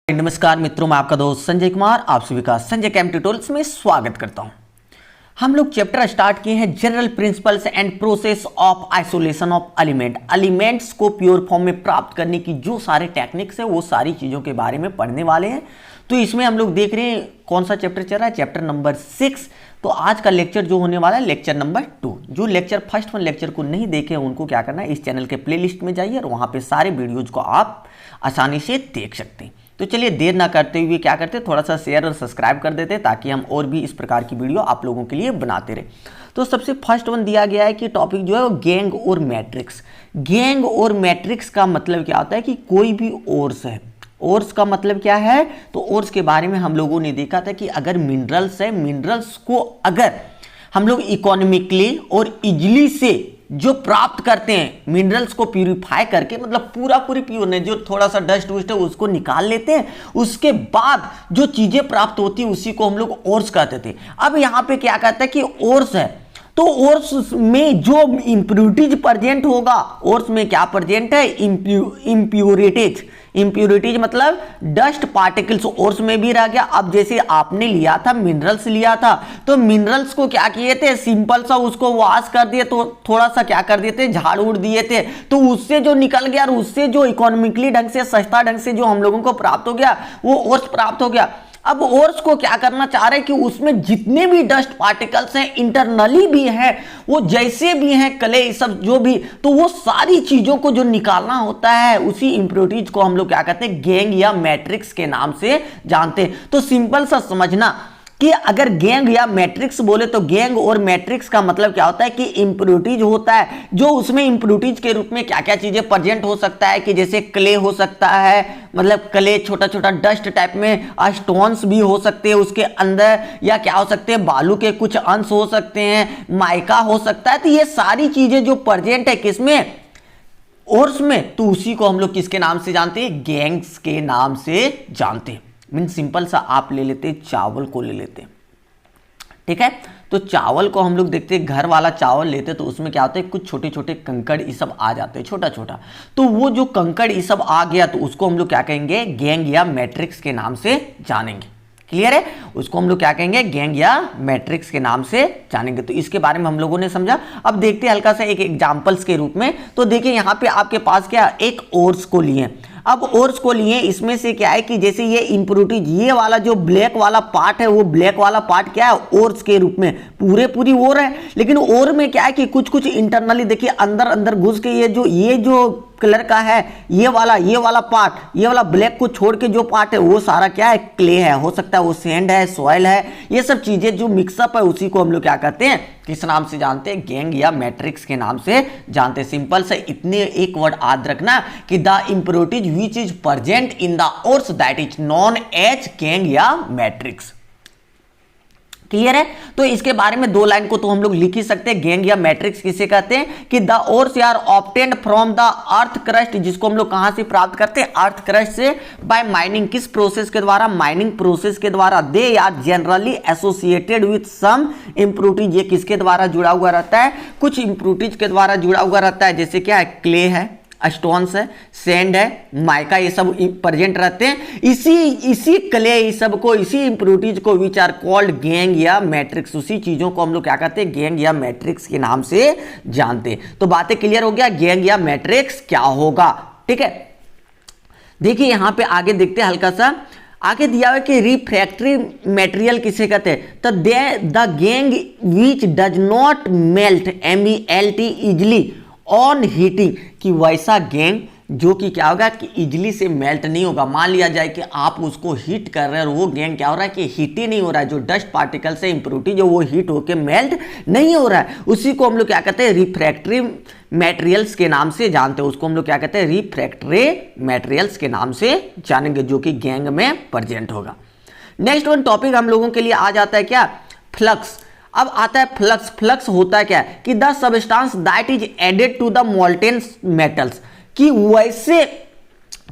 नमस्कार मित्रों, मैं आपका दोस्त संजय कुमार आप सभी का संजय केम ट्यूटोरियल्स में स्वागत करता हूं। हम लोग चैप्टर स्टार्ट किए हैं general principles and process of isolation of elements को प्योर फॉर्म में प्राप्त करने की जो सारे टेक्निक्स है वो सारी चीज़ों के बारे में पढ़ने वाले हैं। तो इसमें हम लोग देख रहे हैं कौन सा चैप्टर चल रहा है, चैप्टर नंबर 6। तो आज का लेक्चर जो होने वाला है लेक्चर नंबर 2। जो लेक्चर फर्स्ट वन लेक्चर को नहीं देखे उनको क्या करना है, इस चैनल के प्लेलिस्ट में जाइए और वहाँ पे सारे वीडियोज को आप आसानी से देख सकते हैं। तो चलिए देर ना करते हुए क्या करते हैं, थोड़ा सा शेयर और सब्सक्राइब कर देते हैं ताकि हम और भी इस प्रकार की वीडियो आप लोगों के लिए बनाते रहे। तो सबसे फर्स्ट वन दिया गया है कि टॉपिक जो है वो गैंग और मैट्रिक्स। गैंग और मैट्रिक्स का मतलब क्या होता है कि कोई भी ओर्स है। ओर्स का मतलब क्या है, तो ओर्स के बारे में हम लोगों ने देखा था कि अगर मिनरल्स है, मिनरल्स को अगर हम लोग इकोनॉमिकली और इजिली से जो प्राप्त करते हैं, मिनरल्स को प्यूरिफाई करके, मतलब पूरी प्योर नहीं, जो थोड़ा सा डस्ट वस्ट है उसको निकाल लेते हैं, उसके बाद जो चीजें प्राप्त होती है उसी को हम लोग ओर्स कहते थे। अब यहाँ पे क्या कहता है कि ओर्स है, तो ओर्स में जो इंप्यूरिटीज प्रेजेंट होगा, ओर्स में क्या प्रेजेंट है, इंप्यूरिटीज मतलब डस्ट पार्टिकल्स ओर्स में भी रह गया। अब जैसे आपने लिया था मिनरल्स लिया था, तो मिनरल्स को क्या किए थे, सिंपल सा उसको वॉश कर दिए, तो थोड़ा सा क्या कर दिए थे, झाड़ उड़ दिए थे, तो उससे जो निकल गया और उससे जो इकोनॉमिकली ढंग से, सस्ता ढंग से जो हम लोगों को प्राप्त हो गया वो ओर्स प्राप्त हो गया। अब ओर्स को क्या करना चाह रहे हैं कि उसमें जितने भी डस्ट पार्टिकल्स हैं, इंटरनली भी हैं, वो जैसे भी हैं, क्ले सब जो भी, तो वो सारी चीजों को जो निकालना होता है उसी इंप्योरिटीज को हम लोग क्या कहते हैं, गैंग या मैट्रिक्स के नाम से जानते हैं। तो सिंपल सा समझना कि अगर गैंग या मैट्रिक्स बोले तो गैंग और मैट्रिक्स का मतलब क्या होता है कि इंप्योरिटीज होता है, जो उसमें इंप्योरिटीज के रूप में क्या क्या चीजें प्रेजेंट हो सकता है, कि जैसे क्ले हो सकता है, मतलब क्ले छोटा छोटा डस्ट टाइप में, स्टोन्स भी हो सकते हैं उसके अंदर, या क्या हो सकते हैं, बालू के कुछ अंश हो सकते हैं, माइका हो सकता है। तो ये सारी चीजें जो प्रेजेंट है किसमें, ओर्स में, तो उसी को हम लोग किसके नाम से जानते हैं, गैंग्स के नाम से जानते हैं। मीन सिंपल सा आप ले लेते हैं, चावल को ले लेते हैं, ठीक है। तो चावल को हम लोग देखते हैं, घर वाला चावल लेते हैं तो उसमें क्या होता है, कुछ छोटे छोटे कंकड़ ये सब आ जाते हैं, छोटा छोटा। तो वो जो कंकड़ ये सब आ गया तो उसको हम लोग क्या कहेंगे, गैंग या मैट्रिक्स के नाम से जानेंगे। क्लियर है, उसको हम लोग क्या कहेंगे, गैंग या मैट्रिक्स के नाम से जानेंगे। तो इसके बारे में हम लोगों ने समझा। अब देखते हैं हल्का सा एक एग्जांपल्स के रूप में। तो देखिए यहाँ पे आपके पास क्या, एक ओर्स को लिए। अब ओर्स को लिए, इसमें से क्या है कि जैसे ये इंप्योरिटीज, ये वाला जो ब्लैक वाला पार्ट है, वो ब्लैक वाला पार्ट क्या है, ओर्स के रूप में पूरी ओर है। लेकिन ओर में क्या है कि कुछ कुछ इंटरनली देखिए अंदर अंदर घुस के ये जो कलर का है, ये वाला पार्ट, ये वाला ब्लैक को छोड़ के जो पार्ट है वो सारा क्या है, क्ले है, हो सकता है वो सैंड है, सॉइल है, ये सब चीजें जो मिक्सअप है उसी को हम लोग क्या कहते हैं, किस नाम से जानते हैं, गैंग या मैट्रिक्स के नाम से जानते हैं। सिंपल से इतने एक वर्ड याद रखना कि the impurities which is present in the ores that is known as gangue या मैट्रिक्स। क्लियर है, तो इसके बारे में 2 लाइन को तो हम लोग लिख ही सकते हैं। गैंग या मैट्रिक्स किसे कहते हैं कि the ores are obtained from the earth crust, जिसको हम लोग कहां से प्राप्त करते हैं, अर्थ क्रस्ट से, बाय माइनिंग। किस प्रोसेस के द्वारा, माइनिंग प्रोसेस के द्वारा। They are generally associated with some impurities, ये किसके द्वारा जुड़ा हुआ रहता है, कुछ इंप्योरिटीज के द्वारा जुड़ा हुआ रहता है, जैसे क्या है, क्ले है, स्टोन्स है, सैंड है, माइका, ये सब प्रेजेंट रहते हैं। इसी क्ले, इस सब को, इसी इंप्योरिटीज को विच आर कॉल्ड गैंग या मैट्रिक्स, उसी चीजों को हम लोग क्या कहते हैं, गैंग या मैट्रिक्स के नाम से जानते हैं। तो बातें क्लियर हो गया, गैंग या मैट्रिक्स क्या होगा, ठीक है। देखिए यहां पे आगे देखते हैं, हल्का सा आगे दिया हुआ कि रिफ्रैक्टरी मटेरियल किसे कहते हैं, तो the gang which does not melt, MELT, easily on heating, कि वैसा गैंग जो कि क्या होगा कि इजिली से मेल्ट नहीं होगा। मान लिया जाए कि आप उसको हीट कर रहे हैं और वो गैंग क्या हो रहा है कि हीट ही नहीं हो रहा है, जो डस्ट पार्टिकल से इंप्योरिटी जो वो हीट होकर मेल्ट नहीं हो रहा है, उसी को हम लोग क्या कहते हैं, रिफ्रैक्टरी मटेरियल्स के नाम से जानते हैं। उसको हम लोग क्या कहते हैं, रिफ्रैक्टरी मटेरियल्स के नाम से जानेंगे, जो कि गैंग में प्रेजेंट होगा। नेक्स्ट वन टॉपिक हम लोगों के लिए आ जाता है क्या, फ्लक्स। अब आता है फ्लक्स। फ्लक्स होता है क्या कि the substance that is added to the molten metals, कि वैसे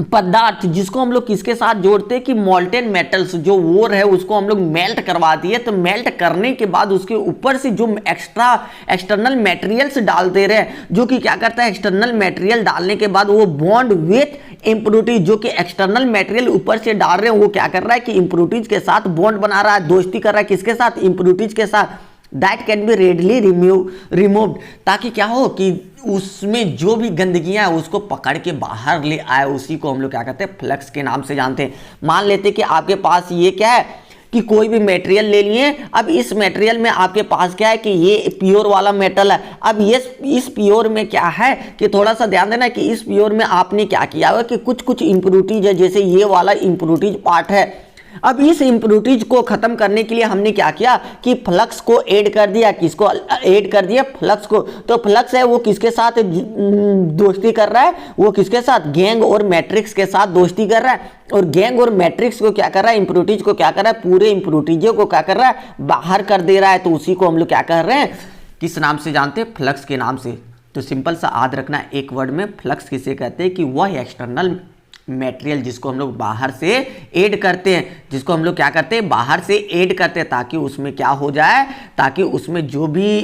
पदार्थ जिसको हम लोग किसके साथ जोड़ते हैं कि मोल्टेन मेटल्स, जो वोर है उसको हम लोग मेल्ट करवा दिए, तो मेल्ट करने के बाद उसके ऊपर से जो एक्सटर्नल मटेरियल्स डाल दे रहे हैं, जो कि क्या करता है, एक्सटर्नल मटेरियल डालने के बाद वो बॉन्ड विथ इम्प्यूरिटीज जो कि एक्सटर्नल मटेरियल ऊपर से डाल रहे हैं, वो क्या कर रहा है कि इम्प्यूरिटीज के साथ बॉन्ड बना रहा है, दोस्ती कर रहा है, किसके साथ, इम्प्यूरिटीज के साथ। That can be readily removed, ताकि क्या हो कि उसमें जो भी गंदगियां है उसको पकड़ के बाहर ले आए, उसी को हम लोग क्या कहते हैं, फ्लक्स के नाम से जानते हैं। मान लेते कि आपके पास ये क्या है कि कोई भी मटेरियल ले लिए, अब इस मटेरियल में आपके पास क्या है कि ये प्योर वाला मेटल है। अब ये इस प्योर में क्या है कि थोड़ा सा ध्यान देना कि इस प्योर में आपने क्या किया हुआ कि कुछ कुछ इम्प्यूरिटीज है, जैसे ये वाला इम्प्यूरिटीज पार्ट है। अब इस इम्प्यूरिटीज को खत्म करने के लिए हमने क्या किया कि फ्लक्स को ऐड कर दिया, किसको ऐड कर दिया, फ्लक्स को। तो फ्लक्स है वो किसके साथ दोस्ती कर रहा है, वो किसके साथ, गैंग और मैट्रिक्स के साथ दोस्ती कर रहा है। और गैंग और मैट्रिक्स को क्या कर रहा है, इम्प्यूरिटीज को क्या कर रहा है, पूरे इम्प्यूरिटीजों को क्या कर रहा है, बाहर कर दे रहा है। तो उसी को हम लोग क्या कर रहे हैं, किस नाम से जानते हैं, फ्लक्स के नाम से। तो सिंपल सा याद रखना एक वर्ड में, फ्लक्स किसे कहते हैं कि वह एक्सटर्नल मटेरियल जिसको हम लोग बाहर से ऐड करते हैं, जिसको हम लोग क्या करते हैं, बाहर से ऐड करते हैं, ताकि उसमें क्या हो जाए, ताकि उसमें जो भी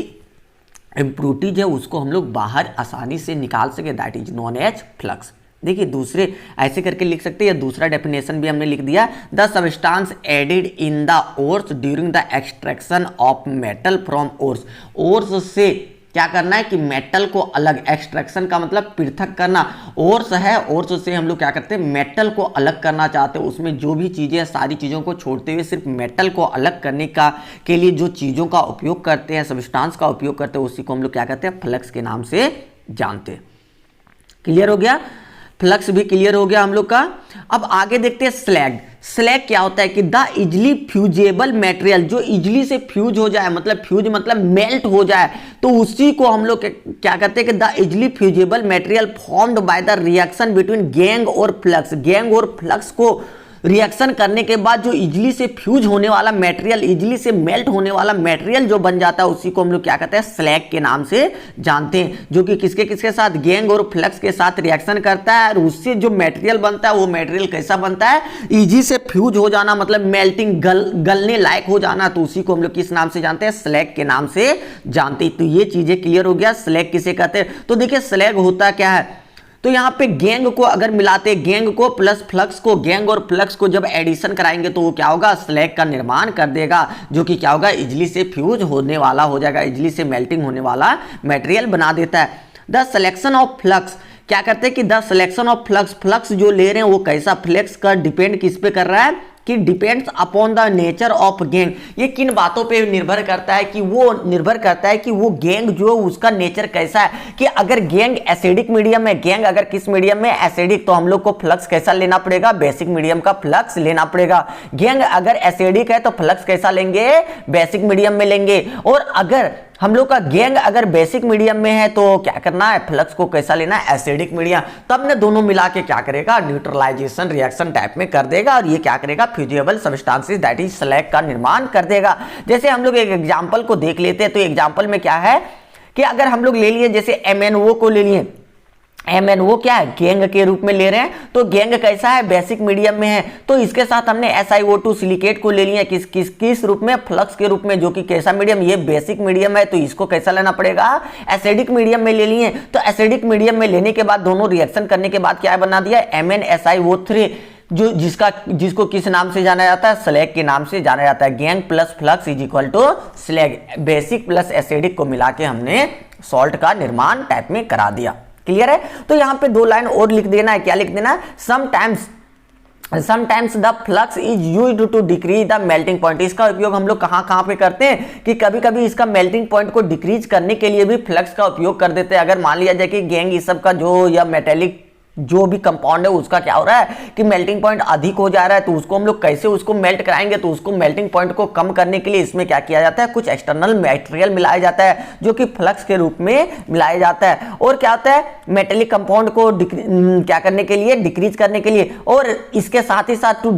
इम्प्यूरिटीज है उसको हम लोग बाहर आसानी से निकाल सके। That is known as flux. देखिए दूसरे ऐसे करके लिख सकते हैं, या दूसरा डेफिनेशन भी हमने लिख दिया, the substance added in the ores during the extraction of metal from ores. Ores से क्या करना है कि मेटल को अलग, एक्सट्रैक्शन का मतलब पृथक करना, ओर्स है, ओर्स से हम लोग क्या करते हैं, मेटल को अलग करना चाहते हैं। उसमें जो भी चीज़ें, सारी चीज़ों को छोड़ते हुए सिर्फ मेटल को अलग करने का के लिए जो चीज़ों का उपयोग करते हैं, सब्सटेंस का उपयोग करते हैं, उसी को हम लोग क्या कहते हैं, फ्लक्स के नाम से जानते हैं। क्लियर हो गया, फ्लक्स भी क्लियर हो गया हम लोग का। अब आगे देखते हैं स्लैग। स्लैग क्या होता है कि द इजली फ्यूजेबल मटेरियल, जो इजली से फ्यूज हो जाए, मतलब फ्यूज मतलब मेल्ट हो जाए, तो उसी को हम लोग क्या कहते हैं कि the easily fusible material formed by the reaction between gang और फ्लक्स। गैंग और फ्लक्स को रिएक्शन करने के बाद जो इजली से फ्यूज होने वाला मटेरियल, इजली से मेल्ट होने वाला मटेरियल जो बन जाता है, उसी को हम लोग क्या कहते हैं, स्लैग के नाम से जानते हैं। जो कि किसके किसके साथ, गैंग और फ्लक्स के साथ रिएक्शन करता है, और उससे जो मटेरियल बनता है वो मटेरियल कैसा बनता है, इजी से फ्यूज हो जाना, मतलब मेल्टिंग, गलने लायक हो जाना। तो उसी को हम लोग किस नाम से जानते हैं, स्लैग के नाम से जानते हैं। तो ये चीजें क्लियर हो गया, स्लैग किसे कहते हैं। तो देखिए स्लैग होता क्या है, तो यहाँ पे गैंग को अगर मिलाते, गैंग को प्लस फ्लक्स को, गैंग और फ्लक्स को जब एडिशन कराएंगे तो वो क्या होगा, स्लैग का निर्माण कर देगा, जो कि क्या होगा, इजली से फ्यूज होने वाला हो जाएगा, इजली से मेल्टिंग होने वाला मटेरियल बना देता है। द सिलेक्शन ऑफ फ्लक्स क्या करते हैं कि the selection of flux, flux जो ले रहे हैं वो कैसा, फ्लक्स का डिपेंड किस पे कर रहा है कि depends upon the nature of gang. ये किन बातों पे निर्भर करता है कि वो निर्भर करता है कि वो गैंग जो उसका नेचर कैसा है, कि अगर गैंग एसिडिक मीडियम है, गैंग अगर किस मीडियम में, एसिडिक, तो हम लोग को फ्लक्स कैसा लेना पड़ेगा, बेसिक मीडियम का फ्लक्स लेना पड़ेगा। गैंग अगर एसिडिक है तो फ्लक्स कैसा लेंगे, बेसिक मीडियम में लेंगे। और अगर हम लोग का गैंग अगर बेसिक मीडियम में है तो क्या करना है, फ्लक्स को कैसा लेना है, एसिडिक मीडियम। तब ने दोनों मिला के क्या करेगा, न्यूट्रलाइजेशन रिएक्शन टाइप में कर देगा, और ये क्या करेगा, फ्यूजिएबल सब्सटेंसेस दैट इज स्लैग का निर्माण कर देगा। जैसे हम लोग एक एग्जांपल को देख लेते हैं, तो एग्जांपल में क्या है कि अगर हम लोग ले लिए, जैसे MnO को ले लिए, MnO क्या है, गैंग के रूप में ले रहे हैं, तो गैंग कैसा है, बेसिक मीडियम में है, तो इसके साथ हमने SiO2 सिलिकेट को ले लिया, किस रूप में, फ्लक्स के रूप में, जो कि कैसा मीडियम, ये बेसिक मीडियम है, तो इसको कैसा लेना पड़ेगा, एसिडिक मीडियम में ले लिए। तो एसिडिक मीडियम में लेने के बाद दोनों रिएक्शन करने के बाद क्या बना दिया, MnSiO3, जो जिसको किस नाम से जाना जाता है, स्लैग के नाम से जाना जाता है। Gangue plus flux is equal to slag, basic plus acidic को मिला के हमने सॉल्ट का निर्माण टाइप में करा दिया। क्लियर है। तो यहां पे 2 लाइन और लिख देना है, क्या लिख देना है, sometimes the flux is used to decrease the melting point. इसका उपयोग हम लोग कहां पे करते हैं कि कभी कभी इसका मेल्टिंग पॉइंट को डिक्रीज करने के लिए भी फ्लक्स का उपयोग कर देते हैं। अगर मान लिया जाए कि गैंग इस सब का जो या मेटेलिक जो भी कंपाउंड है उसका क्या हो रहा है कि मेल्टिंग पॉइंट अधिक हो जा रहा है, तो उसको हम लोग कैसे उसको मेल्ट कराएंगे, तो उसको मेल्टिंग पॉइंट को कम करने के लिए इसमें क्या किया जाता है, कुछ एक्सटर्नल मटेरियल मिलाया जाता है, जो कि फ्लक्स के रूप में मिलाया जाता है। और क्या होता है, मेटेलिक कंपाउंड को क्या करने के लिए, डिक्रीज करने के लिए, और इसके साथ ही साथ टू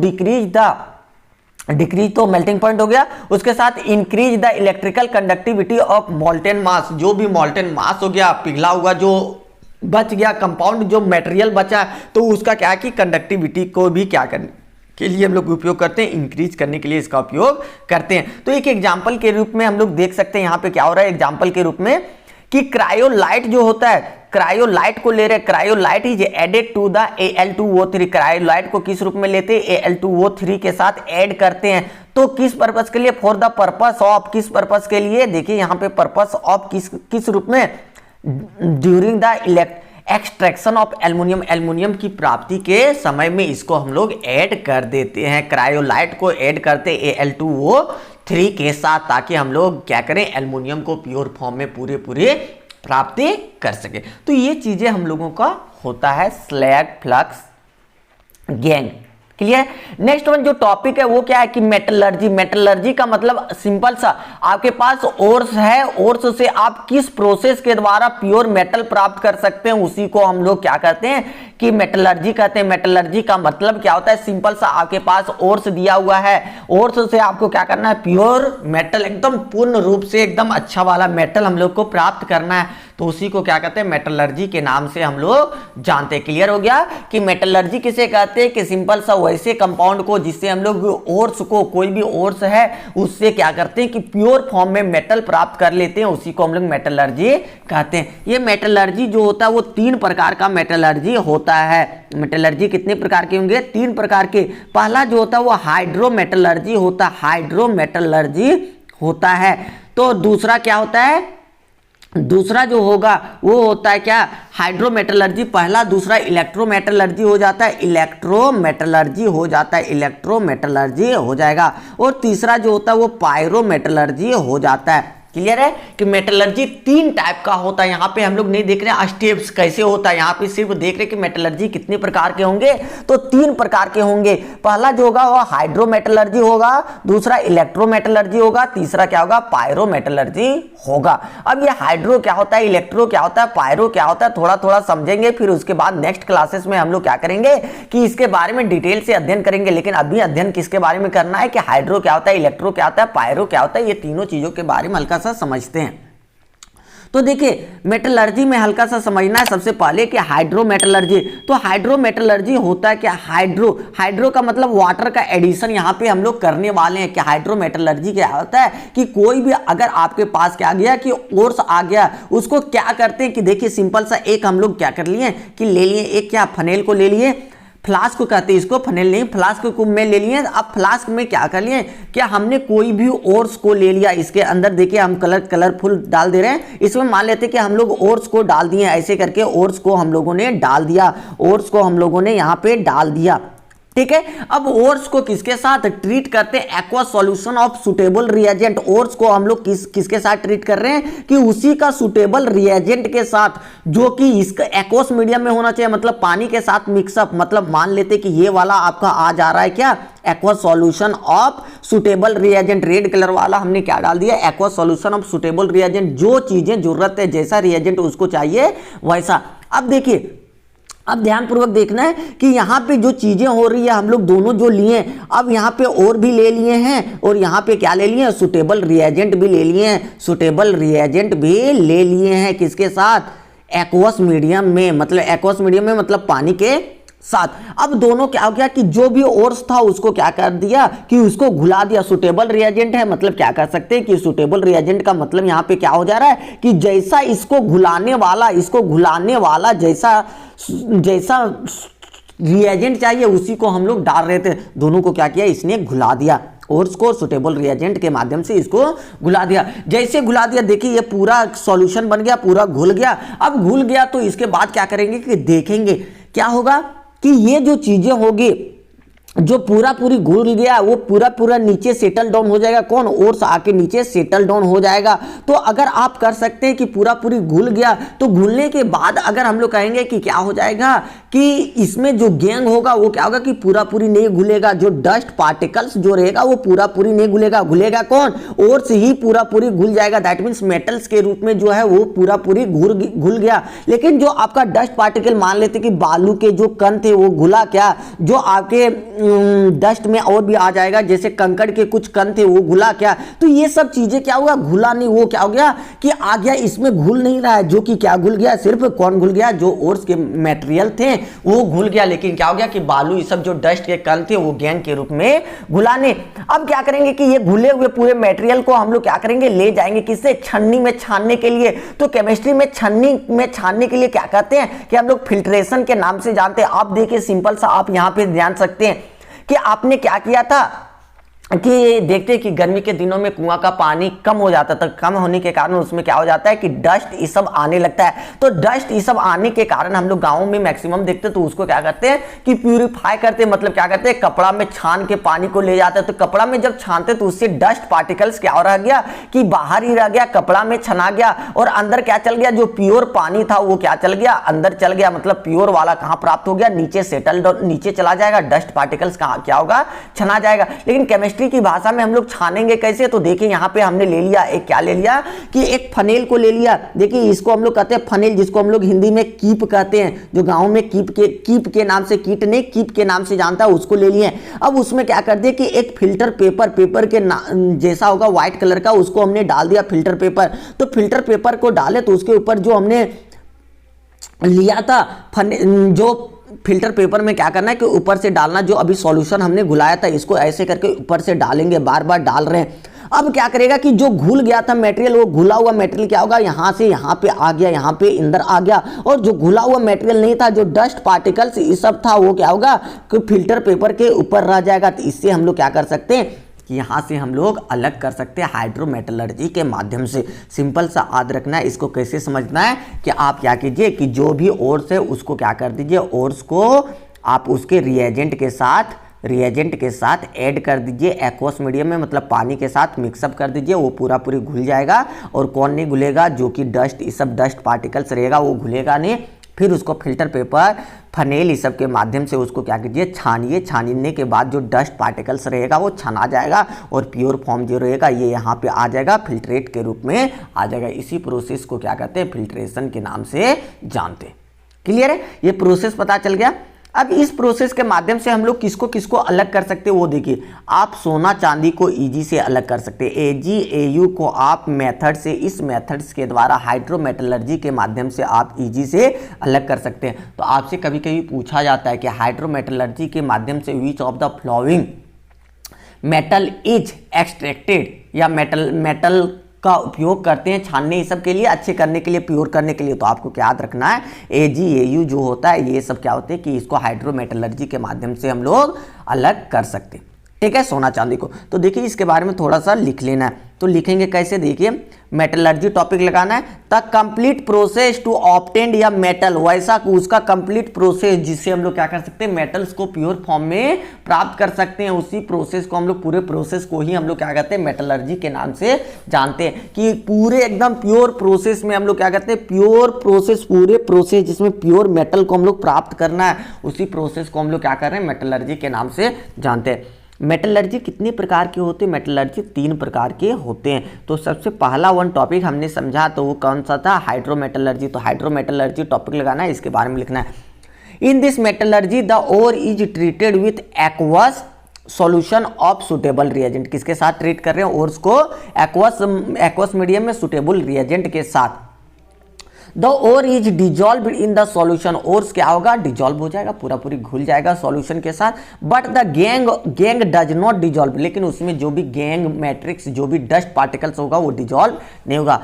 डिक्रीज तो मेल्टिंग पॉइंट हो गया, उसके साथ increase the electrical conductivity of molten mass, जो भी मोल्टेन मास हो गया, पिघला हुआ जो बच गया कंपाउंड, जो मटेरियल बचा, तो उसका क्या है कि कंडक्टिविटी को भी क्या करने के लिए हम लोग उपयोग करते हैं, इंक्रीज करने के लिए इसका उपयोग करते हैं। तो एक एग्जांपल के रूप में हम लोग देख सकते हैं यहाँ पे क्या हो रहा है, एग्जांपल के रूप में कि क्रायोलाइट जो होता है, क्रायोलाइट को ले रहे, cryolite is added to the Al2O3। Cryolite को किस रूप में लेते हैं, Al2O3 के साथ ऐड करते हैं। तो किस पर्पस के लिए, फॉर द पर्पस ऑफ, किस पर्पस के लिए, देखिए यहाँ पे पर्पस ऑफ किस रूप में, during the extraction of aluminium, aluminium की प्राप्ति के समय में इसको हम लोग ऐड कर देते हैं, क्रायोलाइट को ऐड करते Al2O3 के साथ, ताकि हम लोग क्या करें, एल्युमिनियम को प्योर फॉर्म में पूरे प्राप्ति कर सके। तो ये चीजें हम लोगों का होता है slag flux gang. Clear. Next one जो टॉपिक है वो क्या है कि मेटलर्जी। मेटलर्जी का मतलब सिंपल सा, आपके पास ओर्स है, ओर्स से आप किस प्रोसेस के द्वारा प्योर मेटल प्राप्त कर सकते हैं, उसी को हम लोग क्या कहते हैं कि मेटलर्जी कहते हैं। मेटलर्जी का मतलब क्या होता है, सिंपल सा, आपके पास ओर्स दिया हुआ है, ओर्स से आपको क्या करना है, प्योर मेटल, एकदम पूर्ण रूप से एकदम अच्छा वाला मेटल हम लोग को प्राप्त करना है, तो उसी को क्या कहते हैं, मेटलर्जी के नाम से हम लोग जानते हैं। क्लियर हो गया कि मेटलर्जी किसे कहते हैं कि सिंपल सा वैसे कंपाउंड को जिससे हम लोग ओर्स को, कोई भी ओर्स है उससे क्या करते हैं कि प्योर फॉर्म में मेटल प्राप्त कर लेते हैं, उसी को हम लोग मेटलर्जी कहते हैं। ये मेटलर्जी जो होता है वो 3 प्रकार का मेटलर्जी होता है। मेटलर्जी कितने प्रकार के होंगे, 3 प्रकार के। पहला जो होता है वो हाइड्रोमेटलर्जी होता है, हाइड्रोमेटलर्जी होता है। तो दूसरा क्या होता है, दूसरा जो होगा वो होता है क्या, हाइड्रोमेटलर्जी पहला, दूसरा इलेक्ट्रोमेटलर्जी हो जाता है, इलेक्ट्रोमेटलर्जी हो जाता है, इलेक्ट्रोमेटलर्जी हो जाएगा, और तीसरा जो होता है वो पायरोमेटलर्जी हो जाता है। क्लियर है कि मेटलर्जी 3 टाइप का होता है। यहाँ पे हम लोग नहीं देख रहे हैं स्टेप्स कैसे होता है, यहाँ पे सिर्फ देख रहे हैं कि मेटलर्जी कितने प्रकार के होंगे, तो 3 प्रकार के होंगे। पहला जो होगा वो हाइड्रोमेटलर्जी होगा, दूसरा इलेक्ट्रोमेटलर्जी होगा, तीसरा क्या होगा, पायरोमेटलर्जी होगा। अब ये हाइड्रो क्या होता है, इलेक्ट्रो क्या होता है, पायरो क्या होता है, थोड़ा थोड़ा समझेंगे, फिर उसके बाद नेक्स्ट क्लासेस में हम लोग क्या करेंगे कि इसके बारे में डिटेल से अध्ययन करेंगे। लेकिन अभी अध्ययन किसके बारे में करना है कि हाइड्रो क्या होता है, इलेक्ट्रो क्या होता है, पायरो क्या होता है, ये तीनों चीजों के बारे में हल्का सा समझते हैं। तो देखिए मेटलर्जी में हल्का सा समझना है सबसे पहले कि हाइड्रोमेटलर्जी। तो हाइड्रोमेटलर्जी होता है क्या, हाइड्रो का मतलब वाटर का एडिशन यहाँ पे हम लोग करने वाले हैं। कि हाइड्रोमेटलर्जी क्या होता है कि कोई भी अगर आपके पास क्या आ गया कि ओर्स आ गया, उसको क्या करते हैं कि देखिए सिंपल सा एक हम लोग क्या कर लिए कि ले लिए एक क्या फनेल को ले लिए, फ्लास्क को कहते हैं इसको, फनेल नहीं, फ्लास्क को में ले लिए। अब फ्लास्क में क्या कर लिए, क्या हमने कोई भी ओर्स को ले लिया, इसके अंदर देखिए हम कलरफुल डाल दे रहे हैं, इसमें मान लेते हैं कि हम लोग ओर्स को डाल दिए, ऐसे करके ओर्स को हम लोगों ने डाल दिया, ओर्स को हम लोगों ने यहाँ पे डाल दिया। ठीक है। अब ओर्स को किसके साथ ट्रीट करते हैं, aqua solution of suitable reagent. Ores को हम लोग किसके साथ ट्रीट कर रहे हैं कि उसी का सुटेबल रिएजेंट के साथ, जो कि इसका एक्वस मीडियम में होना चाहिए, मतलब पानी के साथ मिक्सअप। मतलब मान लेते कि ये वाला आपका आ जा रहा है क्या, aqua solution of suitable reagent, red colour वाला हमने क्या डाल दिया, aqua solution of suitable reagent. जो चीजें जरूरत है, जैसा रिएजेंट उसको चाहिए वैसा। अब देखिए, अब ध्यानपूर्वक देखना है कि यहाँ पे जो चीजें हो रही है हम लोग दोनों जो लिए, अब यहाँ पे और भी ले लिए हैं, और यहाँ पे क्या ले लिए हैं, सुटेबल रिएजेंट भी ले लिए हैं, सुटेबल रिएजेंट भी ले लिए हैं, किसके साथ, एक्वस मीडियम में, मतलब एक्वस मीडियम में मतलब पानी के साथ। अब दोनों क्या हो गया कि जो भी ओर्स था उसको क्या कर दिया कि उसको घुला दिया। सुटेबल रिएजेंट है, मतलब क्या कर सकते हैं कि सुटेबल रिएजेंट का मतलब यहाँ पे क्या हो जा रहा है कि जैसा इसको घुलाने वाला जैसा रिएजेंट चाहिए उसी को हम लोग डाल रहे थे। दोनों को क्या किया, इसने घुला दिया, ओर्स को सुटेबल रिएजेंट के माध्यम से इसको घुला दिया। जैसे घुला दिया, देखिए ये पूरा सॉल्यूशन बन गया, पूरा घुल गया। अब घुल गया तो इसके बाद क्या करेंगे कि देखेंगे क्या होगा कि ये जो चीजें होगी, जो पूरी घुल गया वो पूरा नीचे सेटल डाउन हो जाएगा। कौन, ओर्स आके नीचे सेटल डाउन हो जाएगा। तो अगर आप कर सकते हैं कि पूरी घुल गया, तो घुलने के बाद अगर हम लोग कहेंगे कि क्या हो जाएगा कि इसमें जो गैंग होगा वो क्या होगा कि पूरी नहीं घुलेगा, जो डस्ट पार्टिकल्स जो रहेगा वो पूरी नहीं घुलेगा। घुलेगा कौन, ओर्स ही पूरी घुल जाएगा। दैट मीन्स मेटल्स के रूप में जो है वो पूरी घुल गया। लेकिन जो आपका डस्ट पार्टिकल, मान लेते कि बालू के जो कण थे वो घुला क्या, जो आपके डस्ट में और भी आ जाएगा, जैसे कंकड़ के कुछ कण थे वो घुला क्या, तो ये सब चीजें क्या हुआ, घुला नहीं, वो क्या हो गया कि आ गया, इसमें घुल नहीं रहा है, जो कि क्या घुल गया, सिर्फ कौन घुल गया, जो ओर्स के मटेरियल थे वो घुल गया, लेकिन क्या हो गया कि बालू ये सब जो डस्ट के कण थे वो गैंग के रूप में घुलाने। अब क्या करेंगे कि ये घुले हुए पूरे मटेरियल को हम लोग क्या करेंगे, ले जाएंगे किससे, छन्नी में छानने के लिए। तो केमिस्ट्री में छन्नी में छानने के लिए क्या कहते हैं कि हम लोग फिल्ट्रेशन के नाम से जानते हैं। आप देखिए सिंपल सा आप यहां पे जान सकते हैं कि आपने क्या किया था कि देखते हैं कि गर्मी के दिनों में कुआं का पानी कम हो जाता था, कम होने के कारण उसमें क्या हो जाता है कि डस्ट ये सब आने लगता है। तो डस्ट ये सब आने के कारण हम लोग गाँव में मैक्सिमम देखते हैं, तो उसको क्या करते हैं कि प्यूरिफाई करते हैं, मतलब क्या करते हैं, कपड़ा में छान के पानी को ले जाते हैं। तो कपड़ा में जब छानते तो उससे डस्ट पार्टिकल्स क्या रह गया कि बाहर ही रह गया, कपड़ा में छना गया, और अंदर क्या चल गया, जो प्योर पानी था वो क्या चल गया, अंदर चल गया, मतलब प्योर वाला कहाँ प्राप्त हो गया, नीचे सेटल, नीचे चला जाएगा, डस्ट पार्टिकल्स कहाँ क्या होगा, छना जाएगा। लेकिन केमिस्ट्री की भाषा में हम लोग छानेंगे कैसे, तो देखिए यहां पे हमने ले लिया एक, क्या ले लिया कि एक फनेल को ले लिया। देखिए इसको हम लोग कहते हैं फनेल, जिसको हम लोग हिंदी में कीप कहते हैं, जो गांव में कीप के नाम से, कीट नहीं कीप के नाम से जानता है, उसको ले लिए। अब उसमें क्या कर दिया कि एक फिल्टर पेपर के जैसा होगा व्हाइट कलर का, उसको हमने डाल दिया फिल्टर पेपर। तो फिल्टर पेपर को डाले तो उसके ऊपर जो हमने लिया था जो फिल्टर पेपर में क्या करना है कि ऊपर से डालना, जो अभी सॉल्यूशन हमने घुलाया था इसको ऐसे करके ऊपर से डालेंगे, बार बार डाल रहे हैं। अब क्या करेगा कि जो घुल गया था मटेरियल, वो घुला हुआ मटेरियल क्या होगा, यहां से यहां पे आ गया, यहां पे अंदर आ गया, और जो घुला हुआ मटेरियल नहीं था, जो डस्ट पार्टिकल्स ये सब था, वो क्या होगा कि फिल्टर पेपर के ऊपर रह जाएगा। तो इससे हम लोग क्या कर सकते हैं कि यहाँ से हम लोग अलग कर सकते हैं हाइड्रोमेटलर्जी के माध्यम से। सिंपल सा याद रखना है, इसको कैसे समझना है कि आप क्या कीजिए कि जो भी ओर्स है उसको क्या कर दीजिए, ओर्स को आप उसके रिएजेंट के साथ ऐड कर दीजिए एक्वस मीडियम में, मतलब पानी के साथ मिक्सअप कर दीजिए, वो पूरी घुल जाएगा। और कौन नहीं घुलेगा, जो कि डस्ट, ये सब डस्ट पार्टिकल्स रहेगा वो घुलेगा नहीं। फिर उसको फिल्टर पेपर, फनेल, इस सब के माध्यम से उसको क्या कीजिए, छानिए। छानने के बाद जो डस्ट पार्टिकल्स रहेगा वो छना जाएगा, और प्योर फॉर्म जो रहेगा ये यहाँ पे आ जाएगा, फिल्ट्रेट के रूप में आ जाएगा। इसी प्रोसेस को क्या कहते हैं, फिल्ट्रेशन के नाम से जानते हैं। क्लियर है, ये प्रोसेस पता चल गया। अब इस प्रोसेस के माध्यम से हम लोग किसको किसको अलग कर सकते हैं वो देखिए। आप सोना चांदी को इजी से अलग कर सकते हैं, AgAu को आप मेथड से, इस मेथड्स के द्वारा हाइड्रोमेटलर्जी के माध्यम से आप इजी से अलग कर सकते हैं। तो आपसे कभी कभी पूछा जाता है कि हाइड्रोमेटलर्जी के माध्यम से विच of the flowing metal is extracted, या मेटल का उपयोग करते हैं छानने ये सब के लिए, अच्छे करने के लिए, प्योर करने के लिए। तो आपको क्या याद रखना है, AgAu जो होता है ये सब क्या होते हैं कि इसको हाइड्रोमेटलर्जी के माध्यम से हम लोग अलग कर सकते हैं। ठीक है, सोना चांदी को। तो देखिए इसके बारे में थोड़ा सा लिख लेना है। तो लिखेंगे कैसे, देखिए मेटलर्जी टॉपिक लगाना है, the complete process to obtain या मेटल, वैसा उसका कंप्लीट प्रोसेस जिससे हम लोग क्या कर सकते हैं, मेटल्स को प्योर फॉर्म में प्राप्त कर सकते हैं। उसी प्रोसेस को हम लोग, पूरे प्रोसेस को ही हम लोग क्या कहते हैं, मेटलर्जी के नाम से जानते हैं। कि पूरे एकदम प्योर प्रोसेस में हम लोग क्या कहते हैं, प्योर प्रोसेस, पूरे प्रोसेस जिसमें प्योर मेटल को हम लोग प्राप्त करना है, उसी प्रोसेस को हम लोग क्या कर रहे हैं, मेटलर्जी के नाम से जानते हैं। मेटलर्जी कितने प्रकार के होते हैं, मेटलर्जी 3 प्रकार के होते हैं। तो सबसे पहला टॉपिक हमने समझा, तो वो कौन सा था, हाइड्रोमेटलर्जी। तो हाइड्रोमेटलर्जी टॉपिक लगाना है, इसके बारे में लिखना है। In this metallurgy the ore is treated with aqueous solution of suitable reagent. किसके साथ ट्रीट कर रहे हैं, ओर्स को एक्वस मीडियम में सुटेबल रिएजेंट के साथ। The ore is dissolve in the solution, ores क्या होगा, डिजॉल्व हो जाएगा, पूरी घुल जाएगा सॉल्यूशन के साथ। But the gang does not dissolve, लेकिन उसमें जो भी गैंग मैट्रिक्स, जो भी डस्ट पार्टिकल्स होगा वो डिजॉल्व नहीं होगा।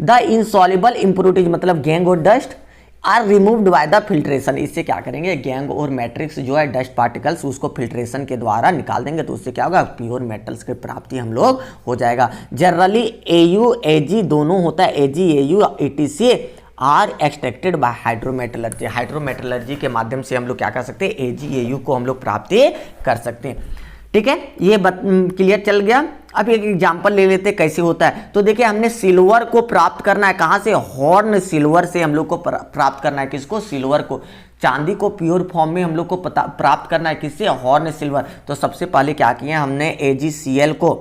द इनसॉल्युबल इंप्योरिटीज, मतलब गैंग और dust are removed by the filtration. इससे क्या करेंगे, गैंग और मैट्रिक्स जो है डस्ट पार्टिकल्स, उसको फिल्ट्रेशन के द्वारा निकाल देंगे। तो उससे क्या होगा, प्योर मेटल्स की प्राप्ति हम लोग हो जाएगा। जनरली AU Ag दोनों होता है, AgAu ETC are extracted by hydrometallurgy. Hydrometallurgy के माध्यम से हम लोग क्या कर सकते हैं, AgAu को हम लोग प्राप्ति कर सकते हैं। ठीक है, ये क्लियर चल गया। अब एक एग्जांपल ले लेते हैं कैसे होता है। तो देखिए हमने सिल्वर को प्राप्त करना है, कहाँ से, हॉर्न सिल्वर से हम लोग को प्राप्त करना है। किसको, सिल्वर को। चांदी को प्योर फॉर्म में हम लोग को प्राप्त करना है, किससे, हॉर्न सिल्वर। तो सबसे पहले क्या किया हमने, AgCl को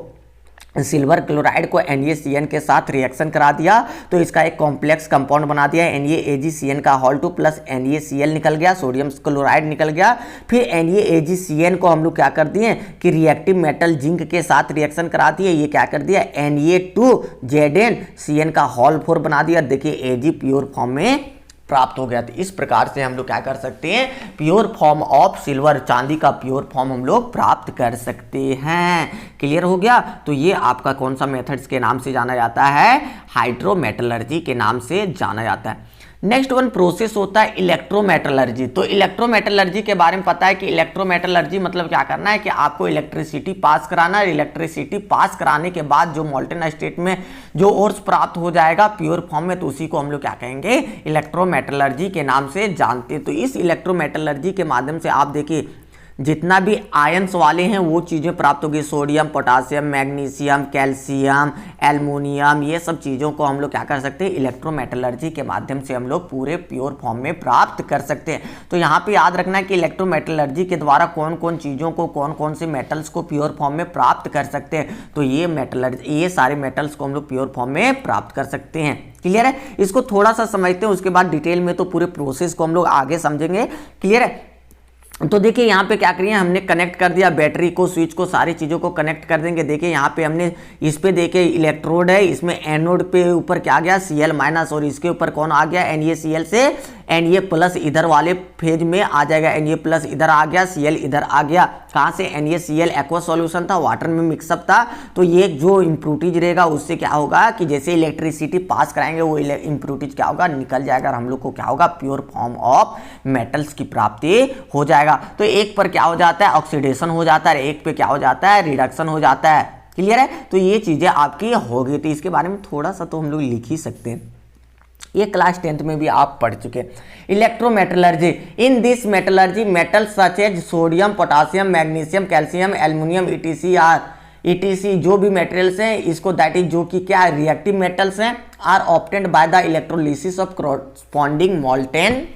सिल्वर क्लोराइड को NaCN के साथ रिएक्शन करा दिया तो इसका एक कॉम्प्लेक्स कंपाउंड बना दिया, NaAgCN का होल 2 प्लस NaCl निकल गया, सोडियम क्लोराइड निकल गया। फिर NaAgCN को हम लोग क्या कर दिए कि रिएक्टिव मेटल जिंक के साथ रिएक्शन करा दिए, ये क्या कर दिया Na2ZnCN का होल 4 बना दिया। देखिए Ag प्योर फॉर्म में प्राप्त हो गया। तो इस प्रकार से हम लोग क्या कर सकते हैं, प्योर फॉर्म ऑफ सिल्वर, चांदी का प्योर फॉर्म हम लोग प्राप्त कर सकते हैं। क्लियर हो गया। तो ये आपका कौन सा मेथड्स के नाम से जाना जाता है, हाइड्रोमेटलर्जी के नाम से जाना जाता है। नेक्स्ट वन प्रोसेस होता है इलेक्ट्रोमेटलर्जी। तो इलेक्ट्रोमेटलर्जी के बारे में पता है कि इलेक्ट्रोमेटलर्जी मतलब क्या करना है कि आपको इलेक्ट्रिसिटी पास कराना है। इलेक्ट्रिसिटी पास कराने के बाद जो मोल्टेन स्टेट में जो ओर्स प्राप्त हो जाएगा प्योर फॉर्म में, तो उसी को हम लोग क्या कहेंगे, इलेक्ट्रोमेटलर्जी के नाम से जानते हैं। तो इस इलेक्ट्रोमेटलर्जी के माध्यम से आप देखिए जितना भी आयंस वाले हैं वो चीज़ें प्राप्त होगी, sodium, potassium, magnesium, calcium, aluminium, ये सब चीज़ों को हम लोग क्या कर सकते हैं, इलेक्ट्रोमेटलर्जी के माध्यम से हम लोग पूरे प्योर फॉर्म में प्राप्त कर सकते हैं। तो यहाँ पे याद रखना है कि इलेक्ट्रोमेटलर्जी के द्वारा कौन कौन चीज़ों को, कौन कौन से मेटल्स को प्योर फॉर्म में प्राप्त कर सकते हैं। तो ये सारे मेटल्स को हम लोग प्योर फॉर्म में प्राप्त कर सकते हैं। क्लियर है। इसको थोड़ा सा समझते हैं, उसके बाद डिटेल में तो पूरे प्रोसेस को हम लोग आगे समझेंगे। क्लियर है। तो देखिए यहाँ पे क्या करिए, हमने कनेक्ट कर दिया बैटरी को, स्विच को, सारी चीज़ों को कनेक्ट कर देंगे। देखिए यहाँ पे हमने इस पे देखिए इलेक्ट्रोड है, इसमें एनोड पे ऊपर क्या गया Cl- और इसके ऊपर कौन आ गया NaCl से Na+ इधर वाले फेज में आ जाएगा, Na+ इधर आ गया, Cl इधर आ गया। कहाँ से, NaCl एक्वा सॉल्यूशन था, वाटर में मिक्सअप था। तो ये जो इम्प्रूटीज रहेगा उससे क्या होगा कि जैसे इलेक्ट्रिसिटी पास कराएंगे वो इम्प्रूटीज क्या होगा, निकल जाएगा और हम लोग को क्या होगा, प्योर फॉर्म ऑफ मेटल्स की प्राप्ति हो जाएगा। तो एक पर क्या हो जाता है, ऑक्सीडेशन हो जाता है, एक पे क्या हो जाता है, रिडक्शन हो जाता है। क्लियर है। तो ये चीजें आपकी होगी। तो इसके बारे में थोड़ा सा तो हम लोग लिख ही सकते हैं, ये क्लास 10th में भी आप पढ़ चुके। Electrometallurgy, in this metallurgy metals such as sodium, potassium, magnesium, calcium, aluminium ETC जो भी मेटेरियल्स हैं इसको, दैट इज जो कि क्या रिएक्टिव मेटल्स हैं, are obtained by the electrolysis of corresponding molten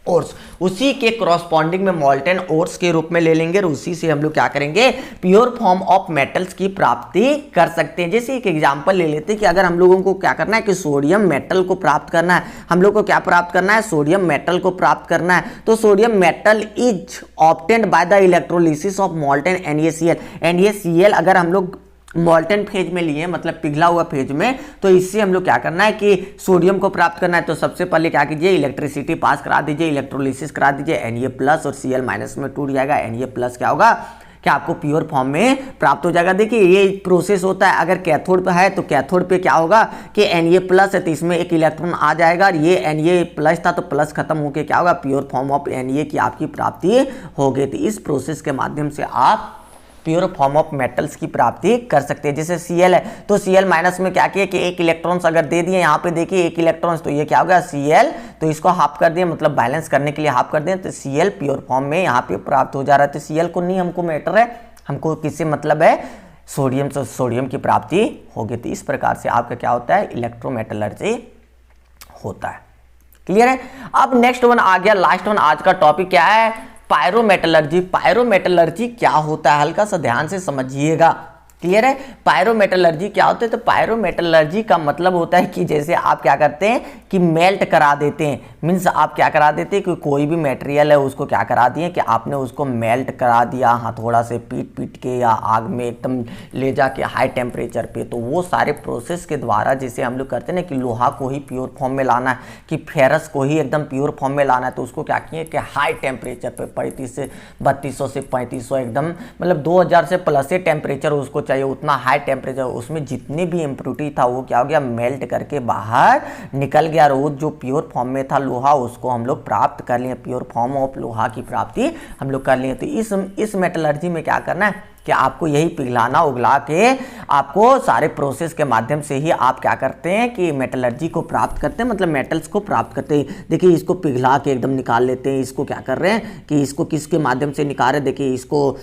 ores, उसी के कॉरस्पॉन्डिंग में मोल्टेन ओर्स के रूप में ले लेंगे और उसी से हम लोग क्या करेंगे, प्योर फॉर्म ऑफ मेटल्स की प्राप्ति कर सकते हैं। जैसे एक एग्जांपल ले लेते हैं कि अगर हम लोगों को क्या करना है कि सोडियम मेटल को प्राप्त करना है, हम लोग को क्या प्राप्त करना है, सोडियम मेटल को प्राप्त करना है। तो sodium metal is obtained by the electrolysis of molten NaCl अगर हम लोग मोल्टेन फेज में लिए, मतलब पिघला हुआ फेज में, तो इससे हम लोग क्या करना है कि सोडियम को प्राप्त करना है। तो सबसे पहले क्या कीजिए, इलेक्ट्रिसिटी पास करा दीजिए, इलेक्ट्रोलिसिस करा दीजिए, Na+ और Cl- में टूट जाएगा, Na+ क्या होगा कि आपको प्योर फॉर्म में प्राप्त हो जाएगा। देखिए ये प्रोसेस होता है, अगर कैथोड पे है तो कैथोड पे क्या होगा कि Na+ है तो इसमें एक इलेक्ट्रॉन आ जाएगा, और ये Na+ था तो प्लस खत्म होके क्या होगा, प्योर फॉर्म ऑफ Na की आपकी प्राप्ति हो गई। तो इस प्रोसेस के माध्यम से आप प्योर फॉर्म ऑफ मेटल्स की प्राप्ति कर सकते हैं। जैसे Cl है तो Cl- में क्या किया कि एक इलेक्ट्रॉन्स अगर दे दिए, यहाँ पे देखिए एक इलेक्ट्रॉन्स, तो ये क्या हो गया Cl, तो इसको हाफ कर दिए, मतलब बैलेंस करने के लिए हाफ कर दिए, तो Cl प्योर फॉर्म में यहाँ पे प्राप्त हो जा रहा है। तो Cl को नहीं हमको मैटर है, हमको किससे मतलब है, सोडियम से सोडियम की प्राप्ति होगी। तो इस प्रकार से आपका क्या होता है, इलेक्ट्रोमेटलर्जी होता है। क्लियर है। अब नेक्स्ट वन आ गया, लास्ट वन आज का टॉपिक क्या है, पायरोमेटलर्जी। पायरोमेटलर्जी क्या होता है, हल्का सा ध्यान से समझिएगा। क्लियर है। पायरोमेटलर्जी क्या होता है, तो पायरोमेटलर्जी का मतलब होता है कि जैसे आप क्या करते हैं कि मेल्ट करा देते हैं, मीन्स आप क्या करा देते हैं कि कोई भी मटेरियल है उसको क्या करा दिए कि आपने उसको मेल्ट करा दिया हथौड़ा से पीट के या आग में एकदम ले जाके हाई टेम्परेचर पे। तो वो सारे प्रोसेस के द्वारा जैसे हम लोग करते हैं ना कि लोहा को ही प्योर फॉर्म में लाना है, कि फेरस को ही एकदम प्योर फॉर्म में लाना है, तो उसको क्या किए कि हाई टेम्परेचर पे 35 से 3200 से 3500 एकदम मतलब 2000 से प्लस टेम्परेचर उसको चाहिए, उतना हाई टेम्परेचर, उसमें जितने भी इम्प्योरिटी था वो क्या हो गया, मेल्ट करके बाहर निकल गया। और वो जो प्योर फॉर्म में था लोहा उसको हम लोग प्राप्त कर लिए, प्योर फॉर्म ऑफ लोहा की प्राप्ति हम लोग कर लिए। तो इस मेटलर्जी में क्या करना है कि आपको यही पिघलाना उगला के आपको सारे प्रोसेस के माध्यम से ही आप क्या करते हैं कि मेटलर्जी को प्राप्त करते हैं, मतलब मेटल्स को प्राप्त करते हैं। देखिए इसको पिघला के एकदम निकाल लेते हैं, इसको क्या कर रहे हैं कि इसको किसके माध्यम से निकाल रहे हैं, देखिए इसको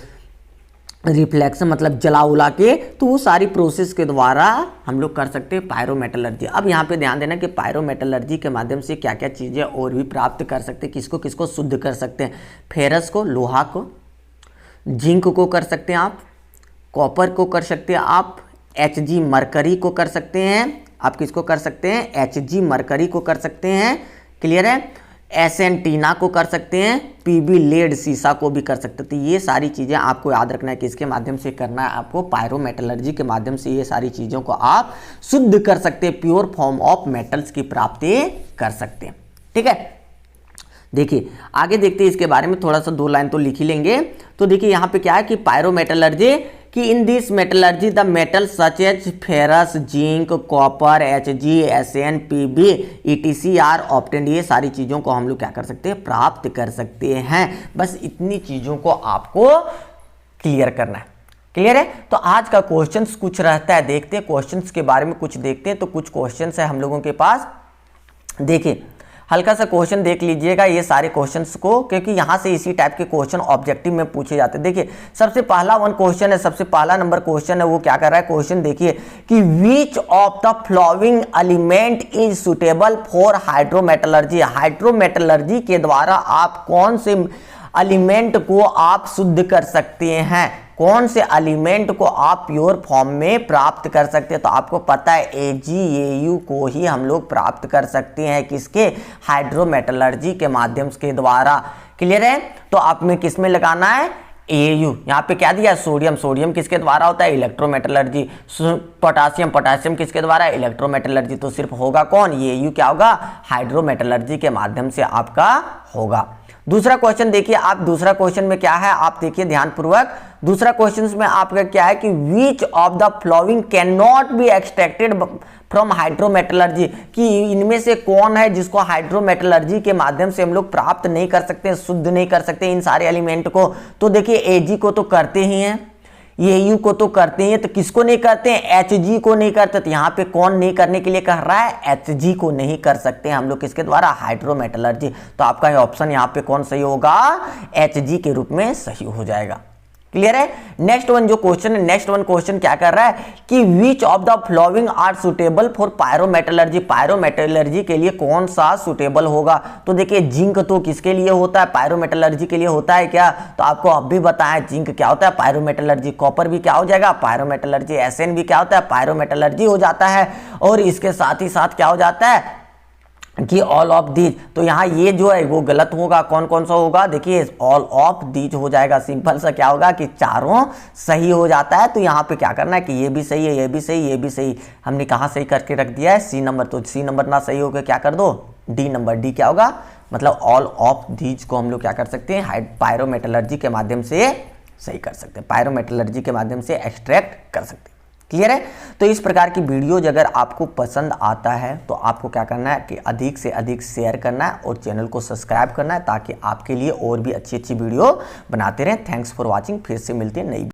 रिफ्लेक्शन मतलब जला उला के, तो वो सारी प्रोसेस के द्वारा हम लोग कर सकते हैं पायरोमेटलर्जी। अब यहाँ पे ध्यान देना कि पायरोमेटलर्जी के माध्यम से क्या क्या चीज़ें और भी प्राप्त कर सकते हैं, किसको किसको शुद्ध कर सकते हैं, फेरस को, लोहा को, जिंक को कर सकते हैं आप, कॉपर को कर सकते हैं आप, Hg मरकरी को कर सकते हैं, आप किसको कर सकते हैं, Hg मरकरी को कर सकते हैं, क्लियर है। Sn टीना को कर सकते हैं, Pb लेड सीसा को भी कर सकते हैं। तो ये सारी चीज़ें आपको याद रखना है कि इसके माध्यम से करना है आपको, पायरोमेटलर्जी के माध्यम से ये सारी चीज़ों को आप शुद्ध कर सकते हैं, प्योर फॉर्म ऑफ मेटल्स की प्राप्ति कर सकते हैं, ठीक है। देखिए आगे देखते हैं इसके बारे में, थोड़ा सा 2 लाइन तो लिख ही लेंगे। तो देखिए यहाँ पे क्या है कि पायरोमेटलर्जी कि in this metallurgy the metal such as ferrous, zinc, copper, Hg, Sn, Pb etc are obtained. ये सारी चीज़ों को हम लोग क्या कर सकते हैं, प्राप्त कर सकते हैं। बस इतनी चीज़ों को आपको क्लियर करना है, क्लियर है। तो आज का क्वेश्चंस कुछ रहता है, देखते हैं क्वेश्चंस के बारे में कुछ देखते हैं। तो कुछ क्वेश्चंस है हम लोगों के पास, देखिए हल्का सा क्वेश्चन देख लीजिएगा ये सारे क्वेश्चंस को, क्योंकि यहाँ से इसी टाइप के क्वेश्चन ऑब्जेक्टिव में पूछे जाते हैं। देखिए सबसे पहला क्वेश्चन है, सबसे पहला नंबर क्वेश्चन है, वो क्या कर रहा है क्वेश्चन, देखिए कि which of the flowing element is suitable for hydrometallurgy. Hydrometallurgy के द्वारा आप कौन से एलिमेंट को आप शुद्ध कर सकते हैं, कौन से एलिमेंट को आप प्योर फॉर्म में प्राप्त कर सकते हैं। तो आपको पता है AgAu को ही हम लोग प्राप्त कर सकते हैं, किसके, हाइड्रोमेटलर्जी के माध्यम के द्वारा, क्लियर है। तो आप में किस में लगाना है, Au। यहाँ पे क्या दिया है, सोडियम, सोडियम किसके द्वारा होता है, इलेक्ट्रोमेटलर्जी। पोटासियम, पोटासियम किसके द्वारा, इलेक्ट्रोमेटलर्जी। तो सिर्फ होगा कौन, Au क्या होगा, हाइड्रोमेटलर्जी के माध्यम से आपका होगा। दूसरा क्वेश्चन देखिए आप, दूसरा क्वेश्चन में क्या है आप देखिए ध्यानपूर्वक। दूसरा क्वेश्चन में आपका क्या है कि which of the flowing can not be extracted from hydrometallurgy, कि इनमें से कौन है जिसको हाइड्रोमेटलर्जी के माध्यम से हम लोग प्राप्त नहीं कर सकते, शुद्ध नहीं कर सकते इन सारे एलिमेंट को। तो देखिए Ag को तो करते ही हैं, Au को तो करते हैं, तो किसको नहीं करते हैं, Hg को नहीं करते। तो यहाँ पे कौन नहीं करने के लिए कह रहा है, Hg को नहीं कर सकते हम लोग, किसके द्वारा, हाइड्रोमेटलर्जी। तो आपका ये ऑप्शन यहाँ पे कौन सही होगा, Hg के रूप में सही हो जाएगा, क्लियर है। नेक्स्ट वन जो क्वेश्चन है, नेक्स्ट वन क्वेश्चन क्या कर रहा है कि which of the following are suitable for pyrometallurgy. Pyrometallurgy के लिए कौन सा सुटेबल होगा। तो देखिए जिंक तो किसके लिए होता है, पायरोमेटलर्जी के लिए होता है क्या, तो आपको अब भी बताएं जिंक क्या होता है, पायरोमेटलर्जी। कॉपर भी क्या हो जाएगा, पायरोमेटलर्जी। Sn भी क्या होता है, पायरोमेटलर्जी हो जाता है। और इसके साथ ही साथ क्या हो जाता है कि ऑल ऑफ दीज। तो यहाँ ये जो है वो गलत होगा, कौन कौन सा होगा, देखिए ऑल ऑफ दीज हो जाएगा। सिंपल सा क्या होगा कि चारों सही हो जाता है। तो यहाँ पे क्या करना है कि ये भी सही है, ये भी सही, ये भी सही। हमने कहाँ सही करके रख दिया है, C नंबर। तो C नंबर ना सही होगा क्या कर दो, D नंबर। D क्या होगा, मतलब ऑल ऑफ दीज को हम लोग क्या कर सकते हैं, पायरोमेटलर्जी के माध्यम से सही कर सकते हैं, पायरोमेटलर्जी के माध्यम से एक्सट्रैक्ट कर सकते हैं, क्लियर है। तो इस प्रकार की वीडियोज अगर आपको पसंद आता है तो आपको क्या करना है कि अधिक से अधिक शेयर करना है और चैनल को सब्सक्राइब करना है, ताकि आपके लिए और भी अच्छी अच्छी वीडियो बनाते रहें। थैंक्स फॉर वॉचिंग, फिर से मिलते हैं नई